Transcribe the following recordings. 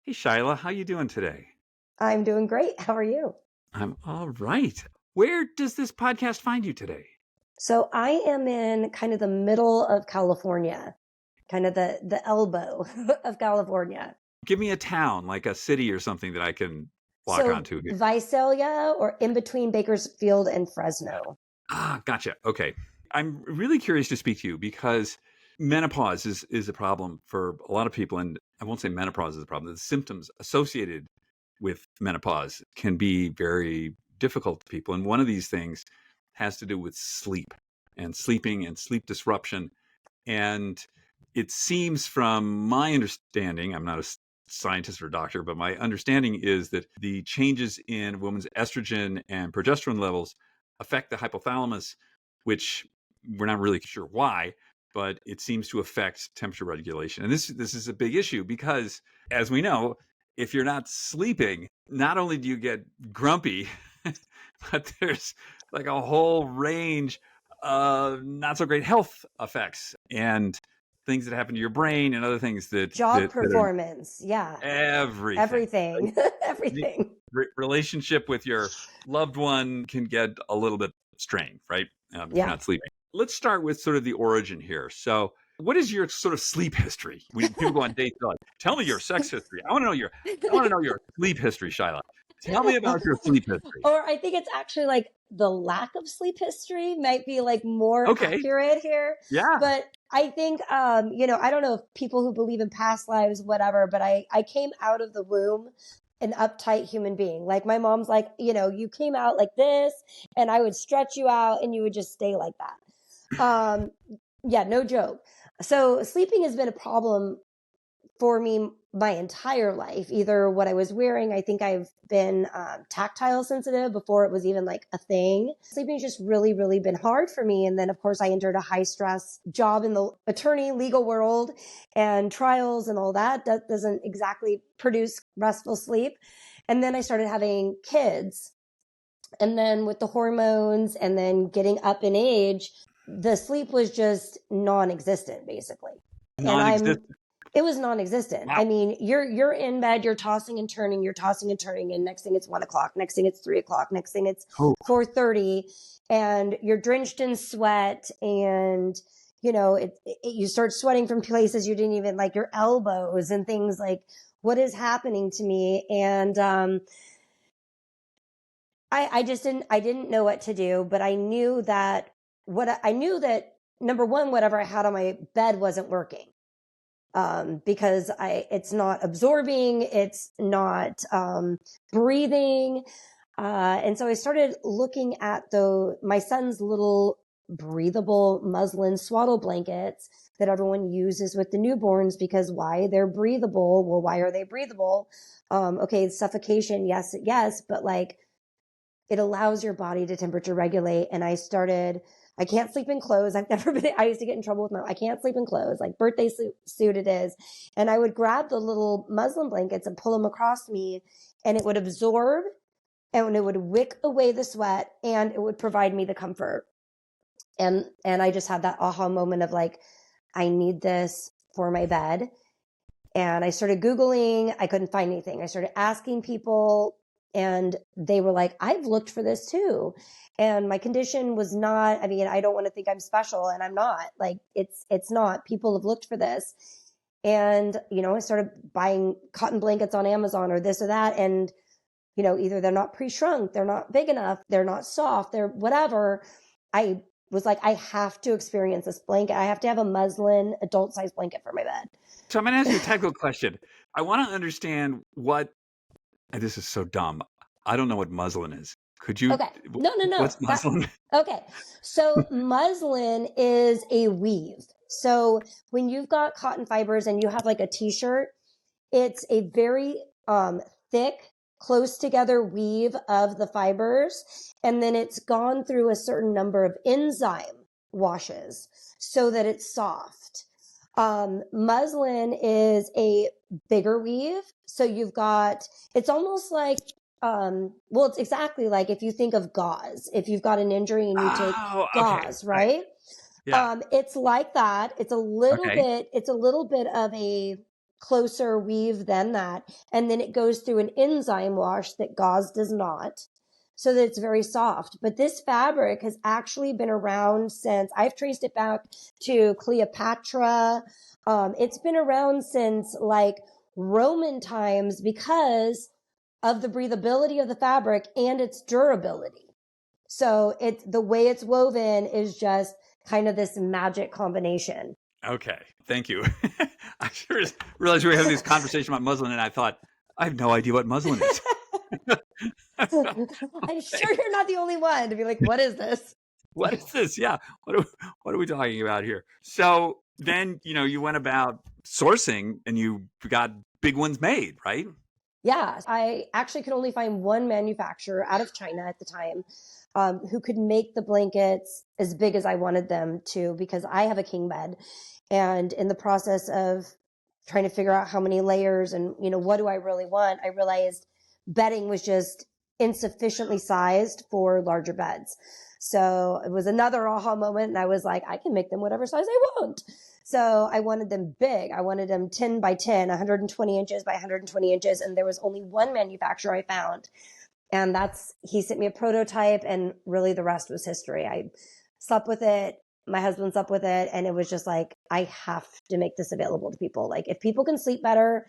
Hey Shyla, how you doing today? I'm doing great. How are you? I'm all right. Where does this podcast find you today? So I am in kind of the middle of California, kind of the elbow of California. Give me a town, like a city or something that I can walk So onto here. Visalia or in between Bakersfield and Fresno. Gotcha. Okay. I'm really curious to speak to you because menopause is a problem for a lot of people. And I won't say menopause is a problem. The symptoms associated with menopause can be very difficult to people. And one of these things has to do with sleep and sleeping and sleep disruption. And it seems from my understanding, I'm not a scientist or doctor, but my understanding is that the changes in a woman's estrogen and progesterone levels affect the hypothalamus, which we're not really sure why, but it seems to affect temperature regulation. And this is a big issue because, as we know, if you're not sleeping, not only do you get grumpy, but there's like a whole range not so great health effects and things that happen to your brain and other things Job that are performance. Yeah. everything. Right? Everything. The Everything. relationship with your loved one can get a little bit strained, right? If you're Yeah. not sleeping. Let's start with sort of the origin here. So, what is your sort of sleep history? When people go on dates, they're like, "Tell me your sex history. I want to know your sleep history, Shyla. Tell me about your sleep history." Or I think it's actually like the lack of sleep history might be like more Okay, accurate here. yeah, But I think, I don't know if people who believe in past lives, whatever, but I came out of the womb an uptight human being. Like my mom's like, you came out like this and I would stretch you out and you would just stay like that. Yeah, no joke. So sleeping has been a problem for me my entire life. Either what I was wearing, I think I've been tactile sensitive before it was even like a thing. Sleeping's just really, really been hard for me. And then, of course, I entered a high stress job in the attorney legal world and trials and all that. That doesn't exactly produce restful sleep. And then I started having kids. And then with the hormones and then getting up in age, the sleep was just non-existent basically. And non-existent. it was non-existent. Wow. I mean, you're in bed, you're tossing and turning, and next thing it's 1 o'clock, next thing it's 3 o'clock, next thing it's Oh, 4:30, and you're drenched in sweat, and you start sweating from places you didn't even like, your elbows and things like, what is happening to me? And I didn't know what to do, but I knew that number one, whatever I had on my bed wasn't working. Because it's not absorbing, it's not breathing. And so I started looking at my son's little breathable muslin swaddle blankets that everyone uses with the newborns, because why? They're breathable. Well, why are they breathable? Okay, suffocation, yes, but like it allows your body to temperature regulate. And I can't sleep in clothes. I used to get in trouble with I can't sleep in clothes, like birthday suit it is. And I would grab the little muslin blankets and pull them across me, and it would absorb and it would wick away the sweat and it would provide me the comfort. And I just had that aha moment of like, I need this for my bed. And I started Googling. I couldn't find anything. I started asking people, and they were like, I've looked for this too. And my condition was not, I mean, I don't want to think I'm special, and I'm not. Like, it's not. People have looked for this. And, I started buying cotton blankets on Amazon or this or that. And, either they're not pre-shrunk, they're not big enough, they're not soft, they're whatever. I was like, I have to experience this blanket. I have to have a muslin adult size blanket for my bed. so I'm going to ask you a technical question. I want to understand and this is so dumb. I don't know what muslin is. Could you, Okay. No. what's muslin? Okay. So muslin is a weave. So when you've got cotton fibers and you have like a t-shirt, it's a very thick, close together weave of the fibers. And then it's gone through a certain number of enzyme washes so that it's soft. Muslin is a bigger weave. So it's almost like, it's exactly like if you think of gauze, if you've got an injury and you take Oh, okay. gauze, Right. right? Yeah. It's like that. It's a little Okay. bit of a closer weave than that. And then it goes through an enzyme wash that gauze does not, so that it's very soft. But this fabric has actually been around since, I've traced it back to Cleopatra. It's been around since like Roman times because of the breathability of the fabric and its durability. So the way it's woven is just kind of this magic combination. Okay, thank you. I sure realized we were having this conversation about muslin, and I thought, I have no idea what muslin is. I'm sure you're not the only one to be like, what is this? What is this? Yeah. What are we talking about here? So then, you went about sourcing and you got big ones made, right? Yeah, I actually could only find one manufacturer out of China at the time who could make the blankets as big as I wanted them to, because I have a king bed. And in the process of trying to figure out how many layers and, what do I really want, I realized bedding was just insufficiently sized for larger beds. So it was another aha moment. And I was like, I can make them whatever size I want. So I wanted them big. I wanted them 10 by 10, 120 inches by 120 inches. And there was only one manufacturer I found. And he sent me a prototype, and really the rest was history. I slept with it. My husband slept with it. And it was just like, I have to make this available to people. Like, if people can sleep better,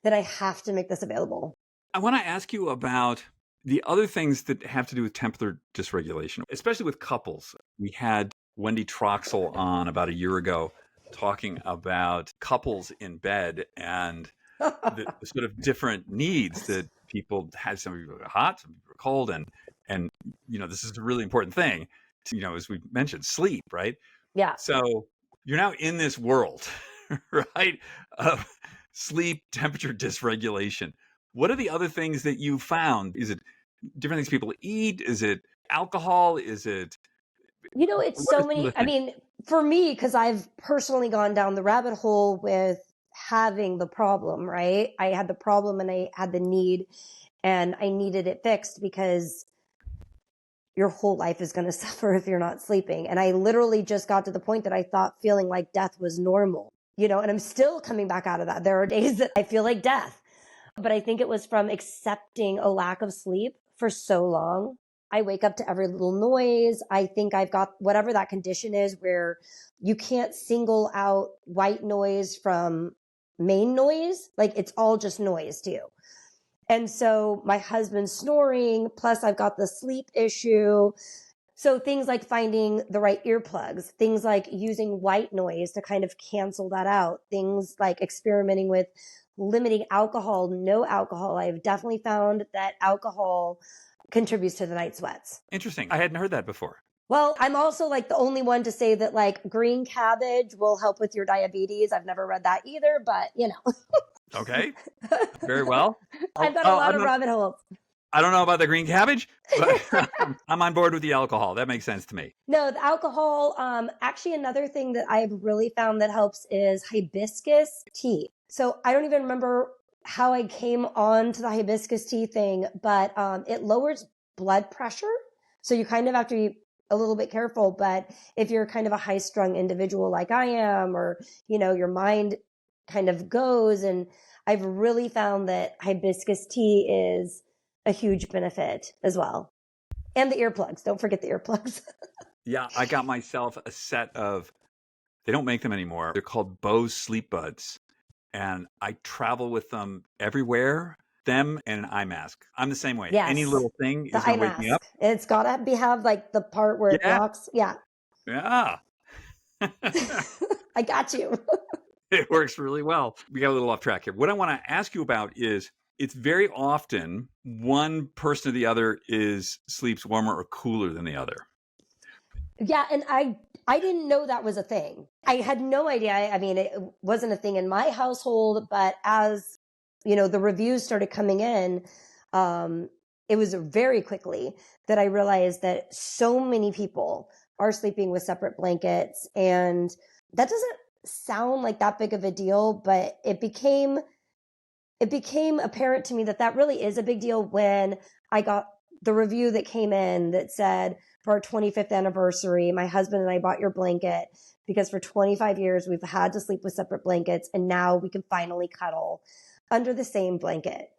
then I have to make this available. I want to ask you about the other things that have to do with temperature dysregulation, especially with couples. We had Wendy Troxel on about a year ago talking about couples in bed and the sort of different needs that people had. Some people are hot, some people are cold, and this is a really important thing to, as we mentioned, sleep, right? Yeah. So you're now in this world, right, of sleep temperature dysregulation. What are the other things that you found? Is it different things people eat? Is it alcohol? Is it? It's so many. I mean, for me, because I've personally gone down the rabbit hole with having the problem, right? I had the problem and I had the need, and I needed it fixed because your whole life is going to suffer if you're not sleeping. And I literally just got to the point that I thought feeling like death was normal, and I'm still coming back out of that. There are days that I feel like death, but I think it was from accepting a lack of sleep for so long. I wake up to every little noise. I think I've got whatever that condition is where you can't single out white noise from main noise. Like, it's all just noise too. And so my husband's snoring, plus I've got the sleep issue. So things like finding the right earplugs, things like using white noise to kind of cancel that out, things like experimenting with limiting alcohol, no alcohol. I've definitely found that alcohol contributes to the night sweats. Interesting. I hadn't heard that before. Well, I'm also like the only one to say that like green cabbage will help with your diabetes. I've never read that either, but Okay. Very well. I've got a lot of rabbit holes. I don't know about the green cabbage, but I'm on board with the alcohol. That makes sense to me. No, the alcohol, actually another thing that I've really found that helps is hibiscus tea. So I don't even remember how I came on to the hibiscus tea thing, but it lowers blood pressure. So you kind of have to be a little bit careful. But if you're kind of a high strung individual like I am, or, your mind kind of goes, and I've really found that hibiscus tea is a huge benefit as well. And the earplugs. Don't forget the earplugs. Yeah, I got myself a set of, they don't make them anymore. They're called Bose Sleep Buds. And I travel with them everywhere. Them and an eye mask. I'm the same way. Yes. Any little thing the is going to wake mask. me up. It's got to have like the part where it locks. Yeah. Yeah. I got you. It works really well. We got a little off track here. What I want to ask you about is, it's very often one person or the other sleeps warmer or cooler than the other. Yeah. And I didn't know that was a thing. I had no idea. I mean, it wasn't a thing in my household, but as, the reviews started coming in, it was very quickly that I realized that so many people are sleeping with separate blankets. And that doesn't sound like that big of a deal, but it became apparent to me that really is a big deal when I got the review that came in that said, for our 25th anniversary, my husband and I bought your blanket because for 25 years we've had to sleep with separate blankets, and now we can finally cuddle under the same blanket.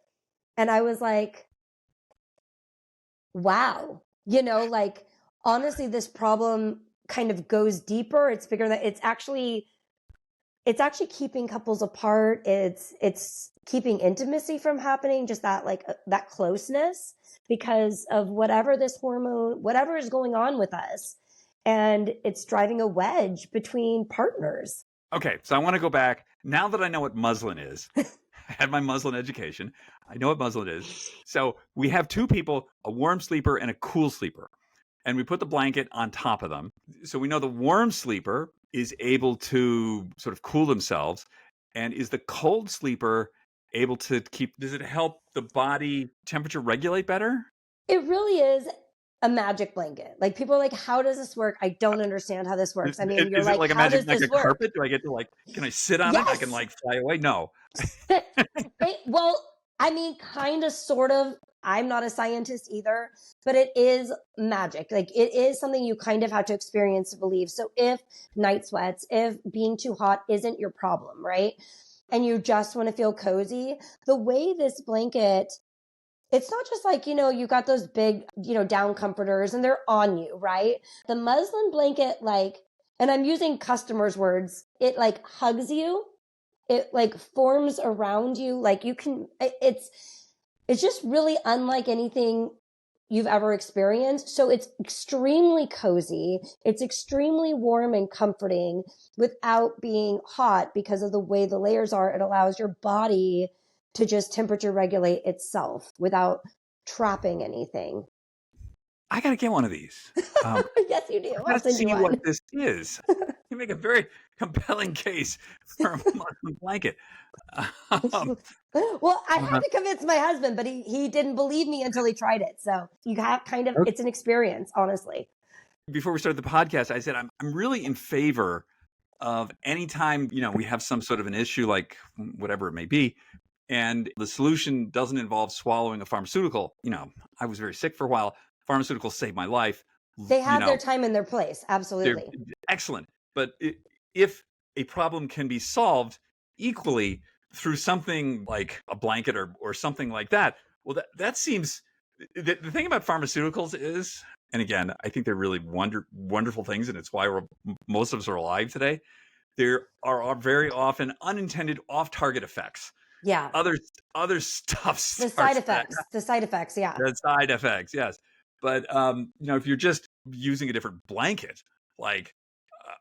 And I was like, wow, like honestly, this problem kind of goes deeper. It's bigger than it's actually keeping couples apart. It's keeping intimacy from happening, just that that closeness because of whatever this hormone, whatever is going on with us. And it's driving a wedge between partners. Okay, so I want to go back. Now that I know what muslin is, I had my muslin education. I know what muslin is. So we have two people, a warm sleeper and a cool sleeper. And we put the blanket on top of them. So we know the warm sleeper is able to sort of cool themselves. And is the cold sleeper able to does it help the body temperature regulate better? It really is a magic blanket. Like people are like, how does this work? I don't understand how this works. I mean, you're is like, it like a how magic does like this a work? carpet? Do I get to can I sit on it? I can fly away? No. Well, I mean, kind of, sort of. I'm not a scientist either, but it is magic. Like it is something you kind of have to experience to believe. So if night sweats, if being too hot isn't your problem, right? And you just want to feel cozy, the way this blanket, it's not just like, you got those big, down comforters and they're on you, right? The muslin blanket, and I'm using customers' words, it hugs you. It forms around you. It's just really unlike anything you've ever experienced. So it's extremely cozy. It's extremely warm and comforting without being hot because of the way the layers are. It allows your body to just temperature regulate itself without trapping anything. I got to get one of these. Yes, you do. I I'll got to send see you what one. this is. You make a very compelling case for a muslin blanket. Well, I had to convince my husband, but he didn't believe me until he tried it. So you have it's an experience, honestly. Before we started the podcast, I said I'm really in favor of anytime we have some sort of an issue, like whatever it may be, and the solution doesn't involve swallowing a pharmaceutical. I was very sick for a while. Pharmaceuticals saved my life. They have their time and their place. Absolutely. They're excellent. But if a problem can be solved equally through something like a blanket or something like that, well, that seems, the thing about pharmaceuticals is, and again, I think they're really wonderful things, and it's why most of us are alive today. There are very often unintended off-target effects. Yeah. Other stuff. The side effects. The side effects. Yeah. The side effects. Yes. But if you're just using a different blanket,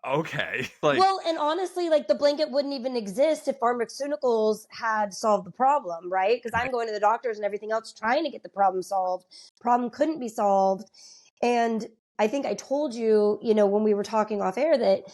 okay. Well, and honestly, the blanket wouldn't even exist if pharmaceuticals had solved the problem, right? Because I'm going to the doctors and everything else trying to get the problem solved. Problem couldn't be solved. And I think I told you, when we were talking off air that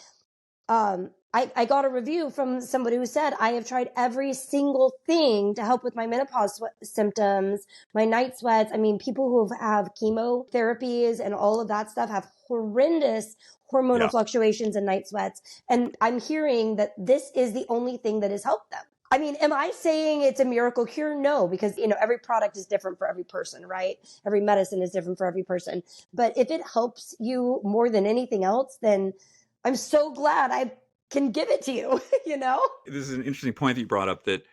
I got a review from somebody who said, I have tried every single thing to help with my menopause symptoms, my night sweats. I mean, people who have chemotherapies and all of that stuff have horrendous hormonal fluctuations and night sweats. And I'm hearing that this is the only thing that has helped them. I mean, am I saying it's a miracle cure? No, because, every product is different for every person, right? Every medicine is different for every person. But if it helps you more than anything else, then I'm so glad I can give it to you, This is an interesting point that you brought up, that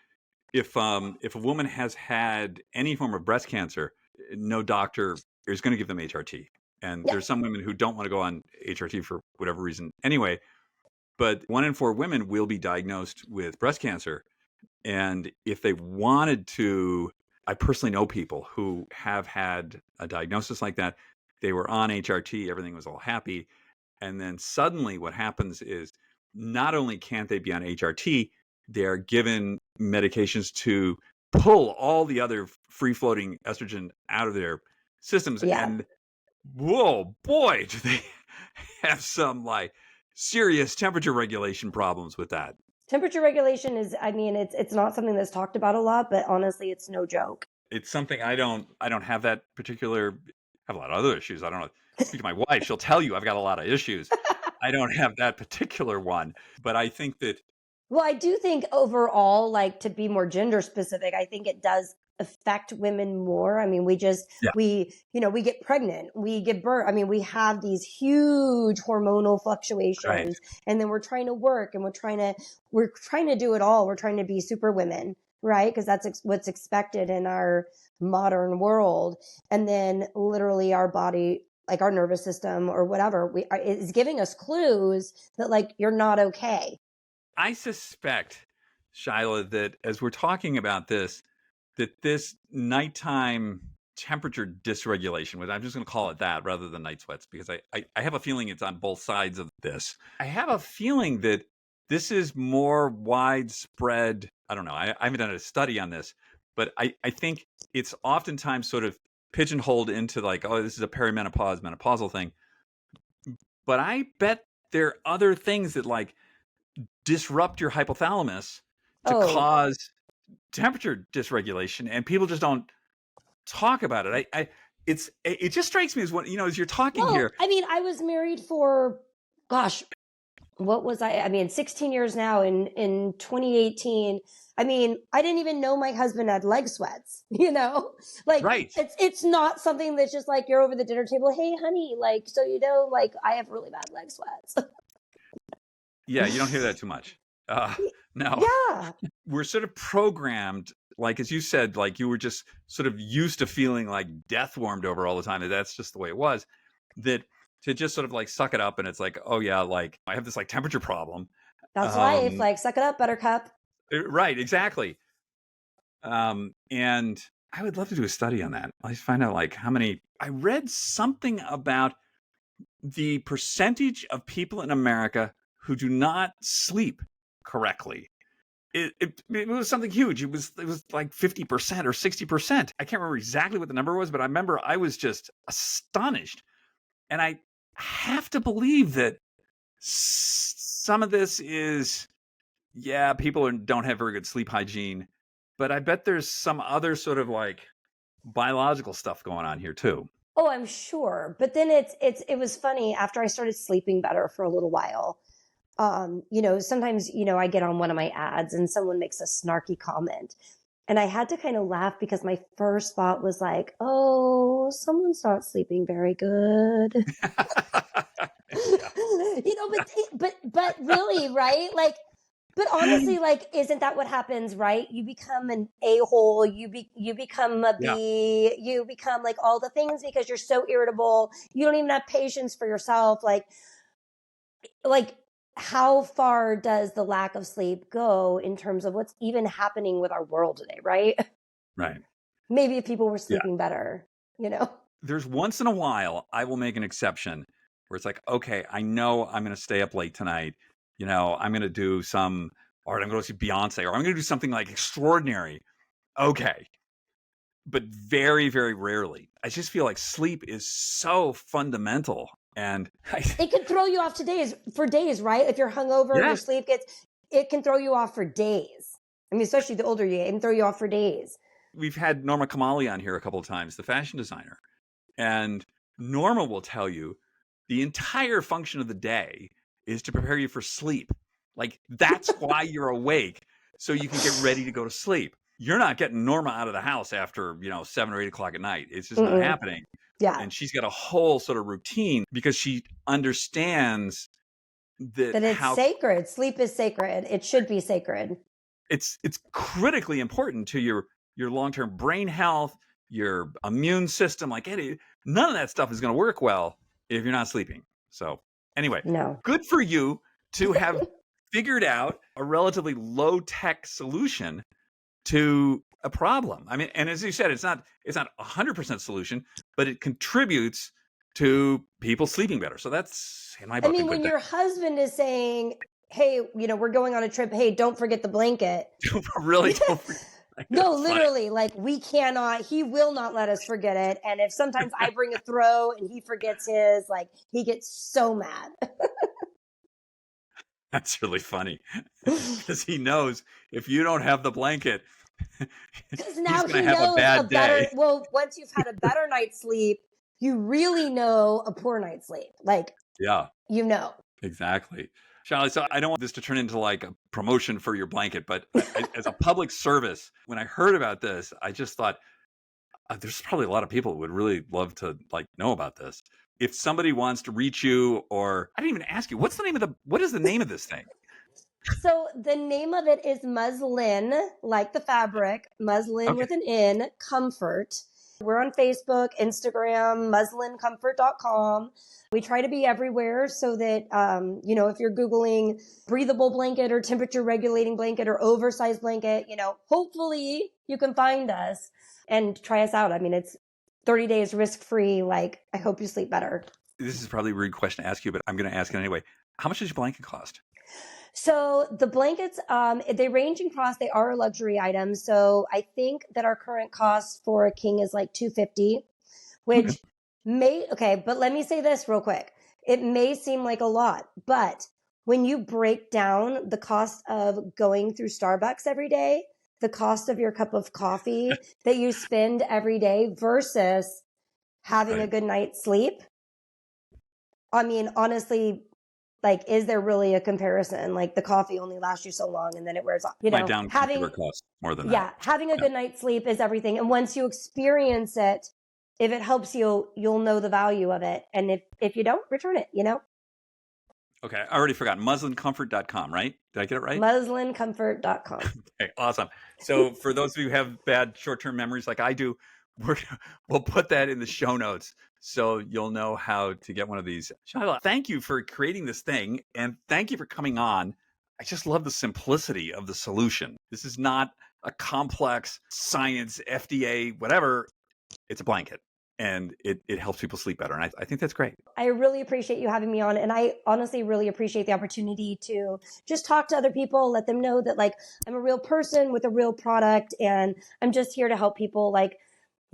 if a woman has had any form of breast cancer, no doctor is going to give them HRT. And there's some women who don't want to go on HRT for whatever reason anyway. But 1 in 4 women will be diagnosed with breast cancer. And if they wanted to, I personally know people who have had a diagnosis like that. They were on HRT, everything was all happy. And then suddenly what happens is, not only can't they be on HRT, they're given medications to pull all the other free-floating estrogen out of their systems. Yeah. And whoa, boy, do they have some serious temperature regulation problems with that. Temperature regulation is, it's not something that's talked about a lot, but honestly, it's no joke. It's something I don't have that particular, I have a lot of other issues. I don't know. Speak to my wife, she'll tell you I've got a lot of issues. I don't have that particular one, but I think that Well, I do think overall, like to be more gender specific, I think it does affect women more. I mean, Yeah. we get pregnant, we give birth. I mean, we have these huge hormonal Right. fluctuations, and then we're trying to work and we're trying to do it all. We're trying to be super women, right? Because that's what's expected in our modern world. And then literally our body, like our nervous system or whatever, is giving us clues that like, you're not okay. I suspect, Shyla, that as we're talking about this, that this nighttime temperature dysregulation, which I'm just going to call it that rather than night sweats, because I have a feeling it's on both sides of this. I have a feeling that this is more widespread. I don't know. I haven't done a study on this, but I think it's oftentimes sort of pigeonholed into like, oh, this is a perimenopause, menopausal thing. But I bet there are other things that like disrupt your hypothalamus to Oh, cause temperature dysregulation, and people just don't talk about it. It just strikes me as what, as you're talking well, here. I mean, I was married for, gosh, what was I? I mean, 16 years now in 2018. I mean, I didn't even know my husband had leg sweats, like Right. it's not something that's just like you're over the dinner table. Hey, honey, like, so, like I have really bad leg sweats. Yeah, you don't hear that too much. No, Yeah. we're sort of programmed, like as you said, like you were just sort of used to feeling like death warmed over all the time. And that's just the way it was. That to just sort of like suck it up, and it's like, oh yeah, like I have this like temperature problem. That's life. Um, Like, suck it up, buttercup. right, exactly. And I would love to do a study on that. Let's find out like how many. I read something about the percentage of people in America who do not sleep correctly. It was something huge. It was like 50% or 60%. I can't remember exactly what the number was, but I remember I was just astonished. And I have to believe that some of this is, yeah, people don't have very good sleep hygiene, but I bet there's some other sort of like biological stuff going on here too. Oh, I'm sure. But then it was funny after I started sleeping better for a little while. Sometimes, I get on one of my ads and someone makes a snarky comment. And I had to kind of laugh because my first thought was like, oh, someone's not sleeping very good. Yeah. But really, right? Like, but honestly, like, isn't that what happens, right? You become an a-hole, you become a Yeah. bee, you become like all the things because you're so irritable. You don't even have patience for yourself. Like how far does the lack of sleep go in terms of what's even happening with our world today, right? Right. Maybe if people were Yeah. sleeping better, you know? There's once in a while I will make an exception where it's like, okay, I know I'm going to stay up late tonight. I'm going to do or I'm going to see Beyonce, or I'm going to do something like extraordinary. Okay. But very, very rarely. I just feel like sleep is so fundamental. And It could throw you off for days, right? If you're hungover and your yes, sleep it can throw you off for days. I mean, especially the older you get, it can throw you off for days. we've had Norma Kamali on here a couple of times, the fashion designer. And Norma will tell you the entire function of the day is to prepare you for sleep. Like that's why you're awake, so you can get ready to go to sleep. You're not getting Norma out of the house after 7 or 8 o'clock at night. It's just not Mm-mm. happening. Yeah. And she's got a whole sort of routine because she understands that That it's how sacred. Sleep is sacred. It should be sacred. it's critically important to your long-term brain health, your immune system. Like none of that stuff is going to work well if you're not sleeping. So anyway, No. good for you to have figured out a relatively low-tech solution to a problem. I mean, and as you said, it's not 100% solution, but it contributes to people sleeping better. So that's in my I book a mean, good when thing. your husband is saying, hey, we're going on a trip. Hey, don't forget the blanket. Really don't forget. No, That's funny. literally, like he will not let us forget it. And if sometimes I bring a throw and he forgets his, like he gets so mad. That's really funny because he knows if you don't have the blanket, Because he's now going he to have a knows bad day. once you've had a better night's sleep, you really know a poor night's sleep. Like, Yeah, you know. exactly. Shyla, so I don't want this to turn into like a promotion for your blanket, but as a public service, when I heard about this, I just thought there's probably a lot of people who would really love to like know about this. If somebody wants to reach you, or I didn't even ask you, what is the name of this thing? So the name of it is Muslin, like the fabric, Muslin Okay. with an N, Comfort. We're on Facebook, Instagram, muslincomfort.com. We try to be everywhere so that, if you're Googling breathable blanket or temperature regulating blanket or oversized blanket, hopefully you can find us and try us out. I mean, it's 30 days risk free. Like, I hope you sleep better. This is probably a rude question to ask you, but I'm going to ask it anyway. How much does your blanket cost? So the blankets, they range in cost. They are luxury items. So I think that our current cost for a king is like $250, Okay. which but let me say this real quick. It may seem like a lot, but when you break down the cost of going through Starbucks every day, the cost of your cup of coffee that you spend every day versus having a Right. good night's sleep. I mean, honestly, like, is there really a comparison? Like, the coffee only lasts you so long and then it wears off. My down computer costs more than that. Having a Yeah. good night's sleep is everything. And once you experience it, if it helps you, you'll know the value of it. And if you don't, return it. Okay. I already forgot. Muslincomfort.com, right? Did I get it right? Muslincomfort.com. Okay, awesome. So for those of you who have bad short-term memories like I do, we're, we'll put that in the show notes so you'll know how to get one of these. Shyla, thank you for creating this thing, and thank you for coming on. I just love the simplicity of the solution. This is not a complex science, FDA, whatever. It's a blanket, and it helps people sleep better, and I think that's great. I really appreciate you having me on. And I honestly really appreciate the opportunity to just talk to other people, let them know that, like, I'm a real person with a real product and I'm just here to help people. Like,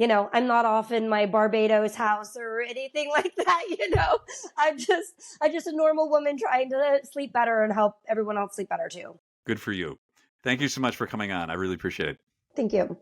I'm not off in my Barbados house or anything like that. I'm just a normal woman trying to sleep better and help everyone else sleep better too. Good for you. Thank you so much for coming on. I really appreciate it. Thank you.